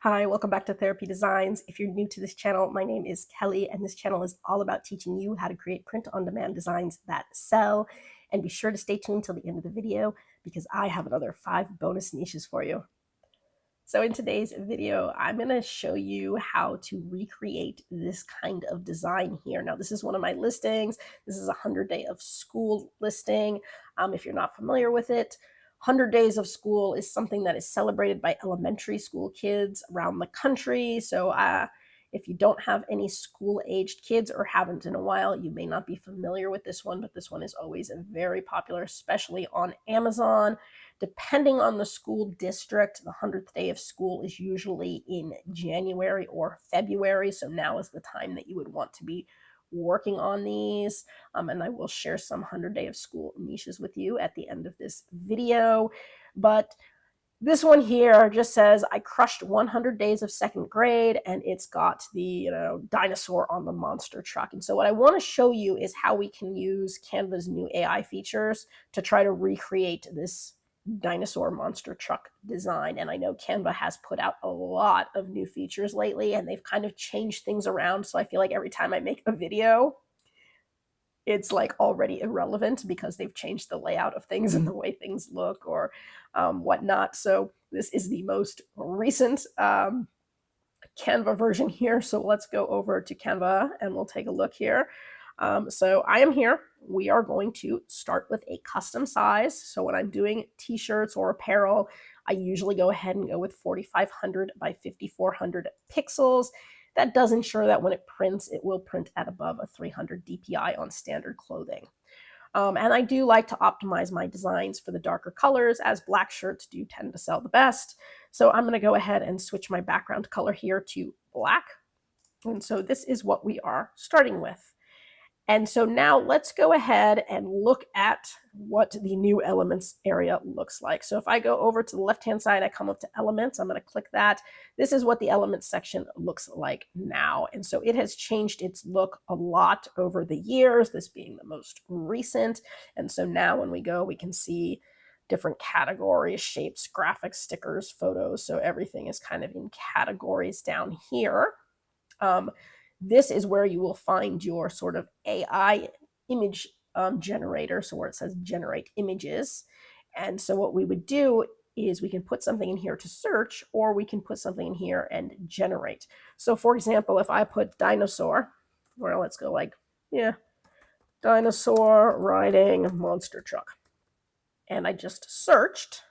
Hi, welcome back to Therapy Designs. If you're new to this channel, my name is Kelly, and this channel is all about teaching you how to create print-on-demand designs that sell. And be sure to stay tuned till the end of the video because I have another 5 bonus niches for you. So in today's video, I'm going to show you how to recreate this kind of design here. Now, this is one of my listings. This is a 100-day of school listing. If you're not familiar with it, 100 Days of School is something that is celebrated by elementary school kids around the country. So if you don't have any school-aged kids or haven't in a while, you may not be familiar with this one, but this one is always very popular, especially on Amazon. Depending on the school district, the 100th day of school is usually in January or February. So now is the time that you would want to be working on these. And I will share some 100-day of school niches with you at the end of this video. But this one here just says, I crushed 100 days of second grade, and it's got the dinosaur on the monster truck. And so what I want to show you is how we can use Canva's new AI features to try to recreate this dinosaur monster truck design. And I know Canva has put out a lot of new features lately, and they've kind of changed things around. So I feel like every time I make a video, it's like already irrelevant because they've changed the layout of things and the way things look or whatnot. So this is the most recent Canva version here. So let's go over to Canva and we'll take a look here. So I am here. We are going to start with a custom size. So when I'm doing t-shirts or apparel, I usually go ahead and go with 4,500 by 5,400 pixels. That does ensure that when it prints, it will print at above a 300 DPI on standard clothing. And I do like to optimize my designs for the darker colors, as black shirts do tend to sell the best. So I'm going to go ahead and switch my background color here to black. And so this is what we are starting with. And so now let's go ahead and look at what the new elements area looks like. So if I go over to the left-hand side, I come up to elements, I'm going to click that. This is what the elements section looks like now. And so it has changed its look a lot over the years, this being the most recent. And so now when we go, we can see different categories, shapes, graphics, stickers, photos. So everything is kind of in categories down here. This is where you will find your sort of AI image generator, so where it says generate images. And so what we would do is we can put something in here to search, or we can put something in here and generate. So for example, if I put dinosaur, well, let's go like, dinosaur riding monster truck, and I just searched,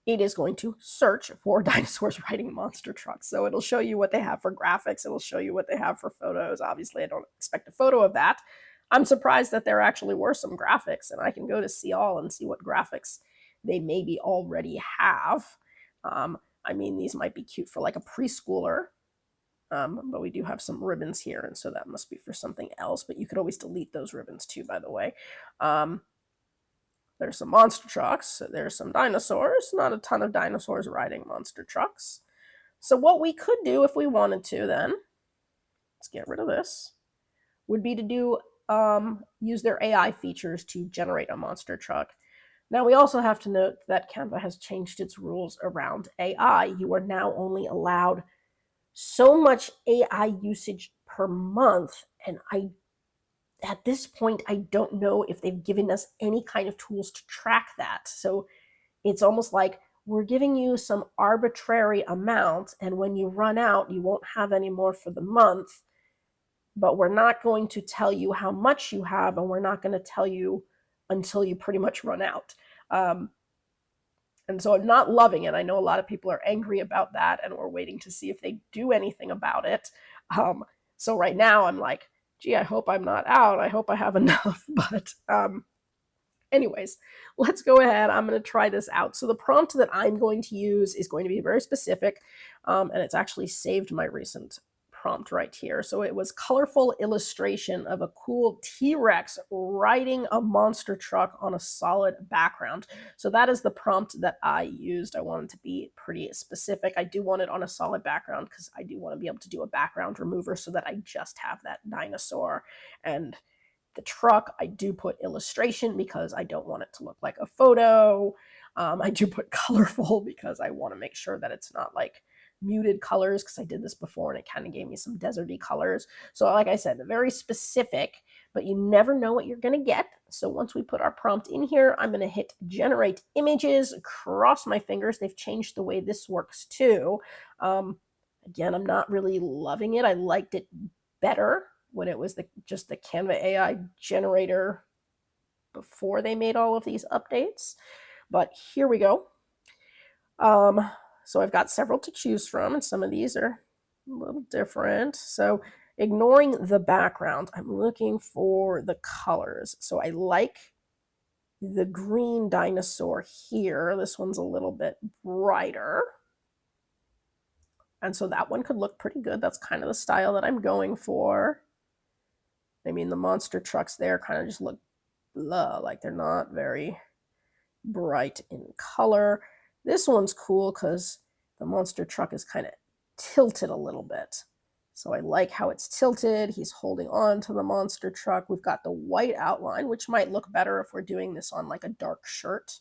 it is going to search for dinosaurs riding monster trucks. So it'll show you what they have for graphics. It'll show you what they have for photos. Obviously, I don't expect a photo of that. I'm surprised that there actually were some graphics, and I can go to see all and see what graphics they maybe already have. I mean, these might be cute for like a preschooler, but we do have some ribbons here, and so that must be for something else. But you could always delete those ribbons too, by the way. There's some monster trucks. There's some dinosaurs. Not a ton of dinosaurs riding monster trucks. So what we could do if we wanted to then, let's get rid of this, would be to do use their AI features to generate a monster truck. Now we also have to note that Canva has changed its rules around AI. You are now only allowed so much AI usage per month, and at this point, I don't know if they've given us any kind of tools to track that. So it's almost like we're giving you some arbitrary amount, and when you run out, you won't have any more for the month, but we're not going to tell you how much you have, and we're not going to tell you until you pretty much run out. And so I'm not loving it. I know a lot of people are angry about that, and we're waiting to see if they do anything about it. So right now I'm like, gee, I hope I'm not out. I hope I have enough. But anyways, let's go ahead. I'm going to try this out. So the prompt that I'm going to use is going to be very specific, and it's actually saved my recent prompt right here. So it was colorful illustration of a cool T-Rex riding a monster truck on a solid background. So that is the prompt that I used. I wanted to be pretty specific. I do want it on a solid background because I do want to be able to do a background remover so that I just have that dinosaur. And the truck, I do put illustration because I don't want it to look like a photo. I do put colorful because I want to make sure that it's not like muted colors because I did this before and it kind of gave me some deserty colors. So like I said, very specific, but you never know what you're going to get. So once we put our prompt in here, I'm going to hit generate images, cross my fingers. They've changed the way this works too. Again, I'm not really loving it. I liked it better when it was just the Canva AI generator before they made all of these updates. But here we go. So I've got several to choose from, and some of these are a little different. So ignoring the background, I'm looking for the colors. So I like the green dinosaur here. This one's a little bit brighter. And so that one could look pretty good. That's kind of the style that I'm going for. I mean, the monster trucks there kind of just look blah, like they're not very bright in color. This one's cool because the monster truck is kind of tilted a little bit. So I like how it's tilted. He's holding on to the monster truck. We've got the white outline, which might look better if we're doing this on like a dark shirt.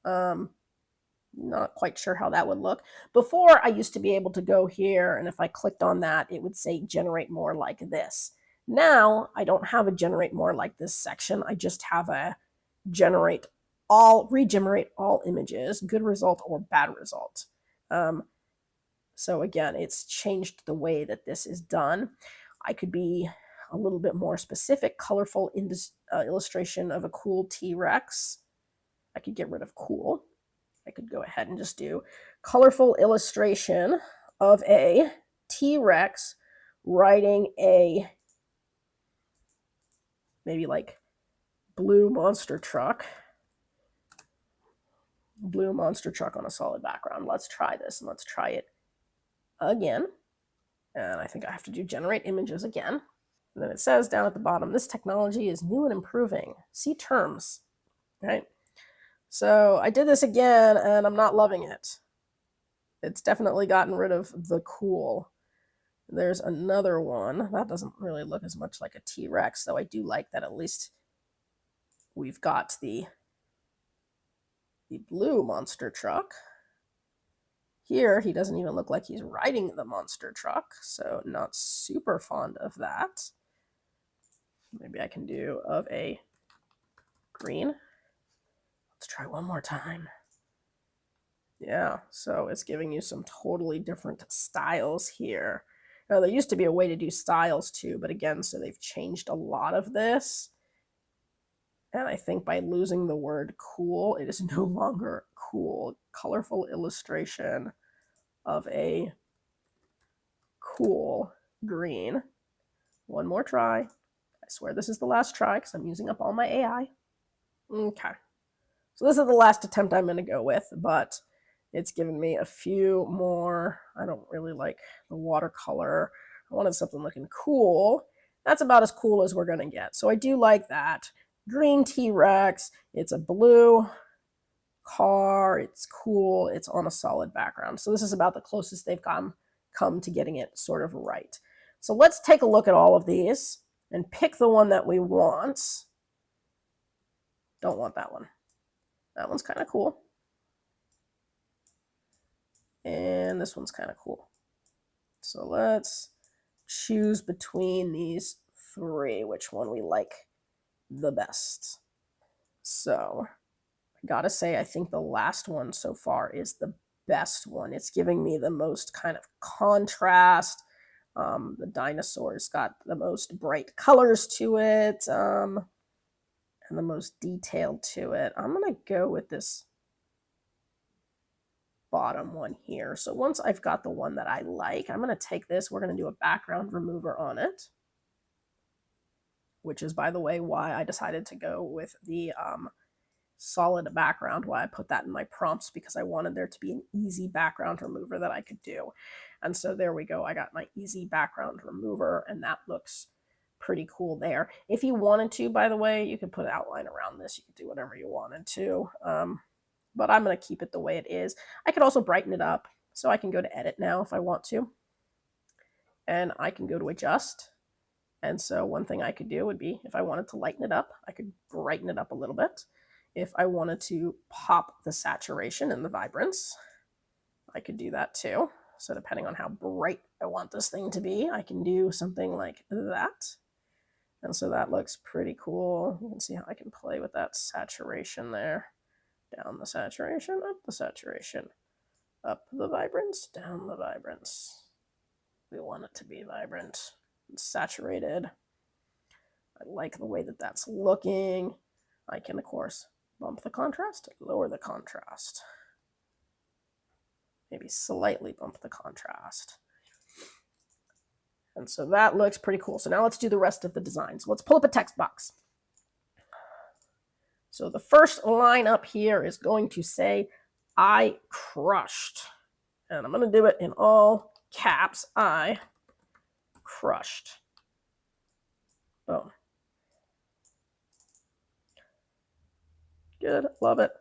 Not quite sure how that would look. Before, I used to be able to go here, and if I clicked on that, it would say generate more like this. Now, I don't have a generate more like this section. I just have a regenerate all images, good result or bad result. So again, it's changed the way that this is done. I could be a little bit more specific. Colorful illustration of a cool T-Rex. I could get rid of cool. I could go ahead and just do colorful illustration of a T-Rex riding a maybe like blue monster truck. Blue monster truck on a solid background. Let's try this, and let's try it again. And I think I have to do generate images again. And then it says down at the bottom, this technology is new and improving. See terms, right? So I did this again, and I'm not loving it. It's definitely gotten rid of the cool. There's another one. That doesn't really look as much like a T-Rex, though I do like that at least we've got the blue monster truck. Here, he doesn't even look like he's riding the monster truck, so not super fond of that. Maybe I can do of a green. Let's try one more time. Yeah, so it's giving you some totally different styles here. Now, there used to be a way to do styles too, but again, so they've changed a lot of this. And I think by losing the word cool, it is no longer cool. Colorful illustration of a cool green. One more try. I swear this is the last try because I'm using up all my AI. Okay. So this is the last attempt I'm going to go with, but it's given me a few more. I don't really like the watercolor. I wanted something looking cool. That's about as cool as we're going to get. So I do like that. Green T-Rex. It's a blue car. It's cool. It's on a solid background. So this is about the closest they've come to getting it sort of right. So let's take a look at all of these and pick the one that we want. Don't want that one. That one's kind of cool. And this one's kind of cool. So let's choose between these three, which one we like the best. So I gotta say, I think the last one so far is the best one. It's giving me the most kind of contrast. The dinosaur's got the most bright colors to it, and the most detailed to it. I'm gonna go with this bottom one here. So once I've got the one that I like, I'm going to take this. We're going to do a background remover on it, which is, by the way, why I decided to go with the solid background, why I put that in my prompts, because I wanted there to be an easy background remover that I could do. And so there we go. I got my easy background remover, and that looks pretty cool there. If you wanted to, by the way, you could put an outline around this. You could do whatever you wanted to. But I'm going to keep it the way it is. I could also brighten it up. So I can go to edit now if I want to. And I can go to adjust. And so one thing I could do would be, if I wanted to lighten it up, I could brighten it up a little bit. If I wanted to pop the saturation and the vibrance, I could do that too. So depending on how bright I want this thing to be, I can do something like that. And so that looks pretty cool. You can see how I can play with that saturation there. Down the saturation, up the saturation, up the vibrance, down the vibrance. We want it to be vibrant and saturated. I like the way that that's looking. I can, of course, bump the contrast, lower the contrast. Maybe slightly bump the contrast. And so that looks pretty cool. So now let's do the rest of the design. So let's pull up a text box. So the first line up here is going to say, I crushed. And I'm going to do it in all caps. I crushed. Boom. Good. Love it.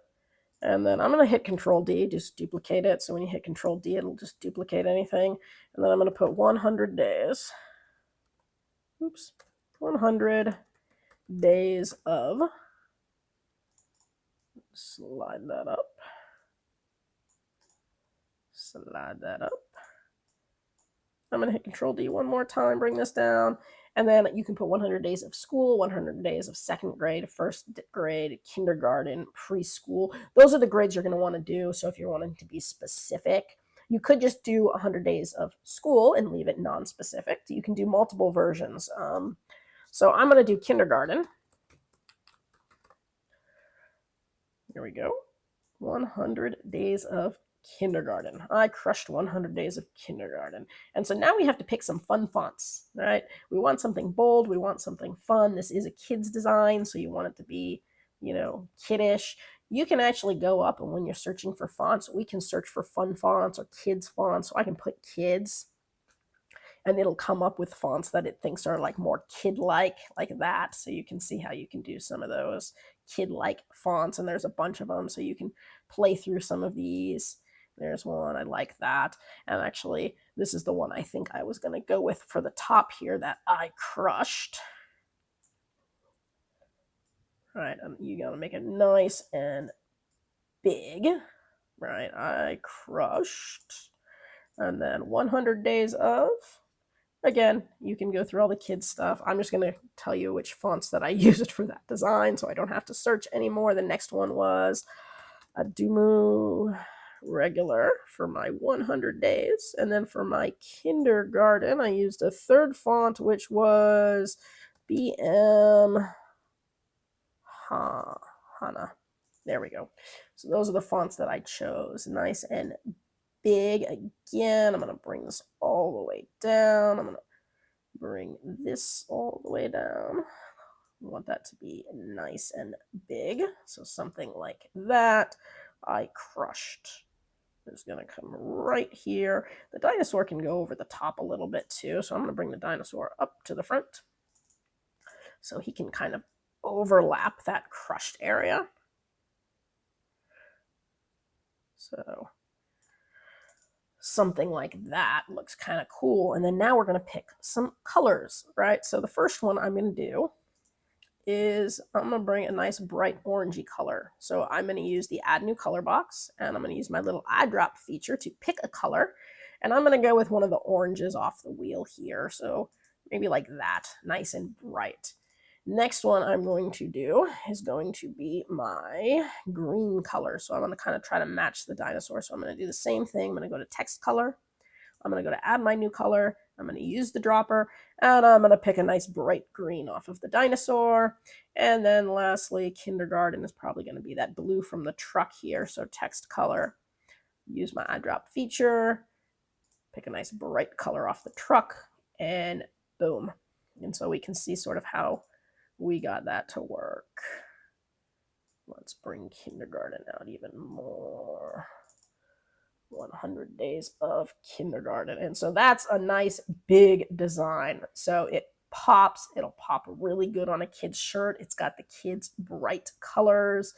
And then I'm going to hit Control D, just duplicate it. So when you hit Control D, it'll just duplicate anything. And then I'm going to put 100 days. Oops. 100 days of. Slide that up. Slide that up. I'm going to hit Control D one more time, bring this down. And then you can put 100 days of school, 100 days of second grade, first grade, kindergarten, preschool. Those are the grades you're going to want to do. So if you're wanting to be specific, you could just do 100 days of school and leave it non-specific. You can do multiple versions. So I'm going to do kindergarten. Here we go. 100 days of kindergarten. I crushed 100 days of kindergarten. And so now we have to pick some fun fonts, right? We want something bold. We want something fun. This is a kid's design, so you want it to be, you know, kiddish. You can actually go up, and when you're searching for fonts, we can search for fun fonts or kids fonts. So I can put kids, and it'll come up with fonts that it thinks are like more kid-like, like that. So you can see how you can do some of those kid-like fonts, and there's a bunch of them, so you can play through some of these. There's one, I like that. And actually, this is the one I think I was going to go with for the top here, that I crushed. All right, you got to make it nice and big. Right, I crushed. And then 100 days of. Again, you can go through all the kids stuff. I'm just going to tell you which fonts that I used for that design, so I don't have to search anymore. The next one was a Dumu regular for my 100 days. And then for my kindergarten, I used a third font, which was BM Hana. There we go. So those are the fonts that I chose. Nice and big. Again, I'm going to bring this all the way down. I'm going to bring this all the way down. I want that to be nice and big. So something like that. I crushed. It's going to come right here. The dinosaur can go over the top a little bit too. So I'm going to bring the dinosaur up to the front so he can kind of overlap that crushed area. So something like that looks kind of cool. And then now we're going to pick some colors, right? So the first one I'm going to do is I'm going to bring a nice bright orangey color. So I'm going to use the add new color box, and I'm going to use my little add drop feature to pick a color. And I'm going to go with one of the oranges off the wheel here. So maybe like that, nice and bright. Next one I'm going to do is going to be my green color. So I'm going to kind of try to match the dinosaur. So I'm going to do the same thing. I'm going to go to text color. I'm going to go to add my new color. I'm going to use the dropper, and I'm going to pick a nice bright green off of the dinosaur. And then lastly, kindergarten is probably going to be that blue from the truck here. So text color, use my add drop feature, pick a nice bright color off the truck, and boom. And so we can see sort of how we got that to work. Let's bring kindergarten out even more. 100 days of kindergarten. And so that's a nice big design. So it pops. It'll pop really good on a kid's shirt. It's got the kids' bright colors.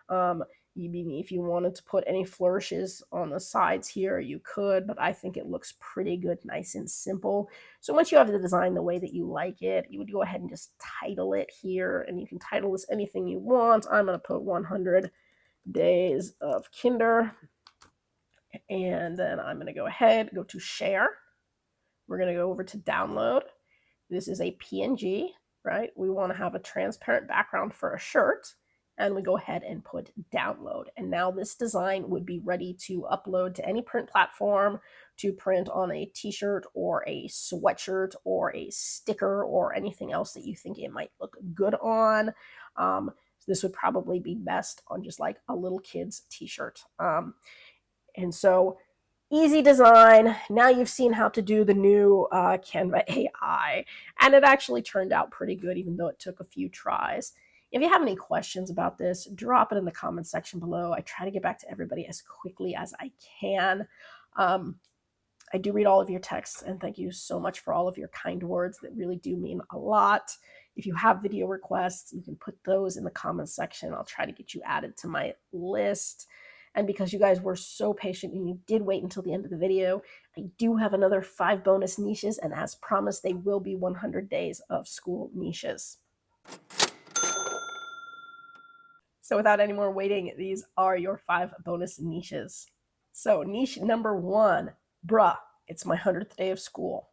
If you wanted to put any flourishes on the sides here, you could, but I think it looks pretty good, nice and simple. So once you have the design the way that you like it, you would go ahead and just title it here, and you can title this anything you want. I'm going to put 100 days of kinder. And then I'm going to go ahead, go to share. We're going to go over to download. This is a PNG, right? We want to have a transparent background for a shirt. And we go ahead and put download. And now this design would be ready to upload to any print platform to print on a t-shirt or a sweatshirt or a sticker or anything else that you think it might look good on. This would probably be best on just like a little kid's t-shirt. And so easy design. Now you've seen how to do the new Canva AI, and it actually turned out pretty good, even though it took a few tries. If you have any questions about this, drop it in the comments section below. I try to get back to everybody as quickly as I can. I do read all of your texts, and thank you so much for all of your kind words that really do mean a lot. If you have video requests, you can put those in the comments section. I'll try to get you added to my list. And because you guys were so patient and you did wait until the end of the video, I do have another 5 bonus niches, and as promised, they will be 100 days of school niches. So without any more waiting, these are your 5 bonus niches. So niche number 1, bruh, it's my 100th day of school.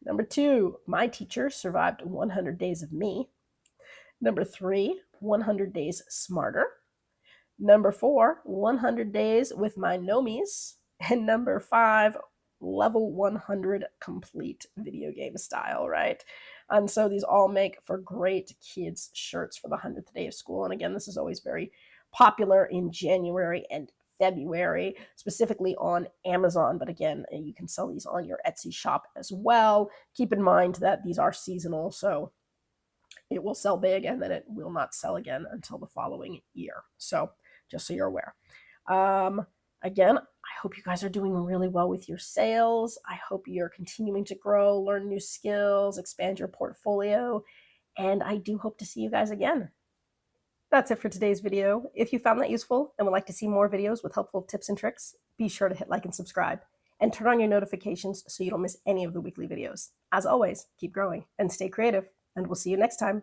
Number 2, my teacher survived 100 days of me. Number 3, 100 days smarter. Number 4, 100 days with my nomies. And number 5, level 100 complete video game style, right? And so these all make for great kids shirts for the 100th day of school. And again, this is always very popular in January and February, specifically on Amazon. But again, you can sell these on your Etsy shop as well. Keep in mind that these are seasonal, so it will sell big and then it will not sell again until the following year. So just so you're aware. Again, I hope you guys are doing really well with your sales. I hope you're continuing to grow, learn new skills, expand your portfolio, and I do hope to see you guys again. That's it for today's video. If you found that useful and would like to see more videos with helpful tips and tricks, be sure to hit like and subscribe, and turn on your notifications so you don't miss any of the weekly videos. As always, keep growing and stay creative, and we'll see you next time.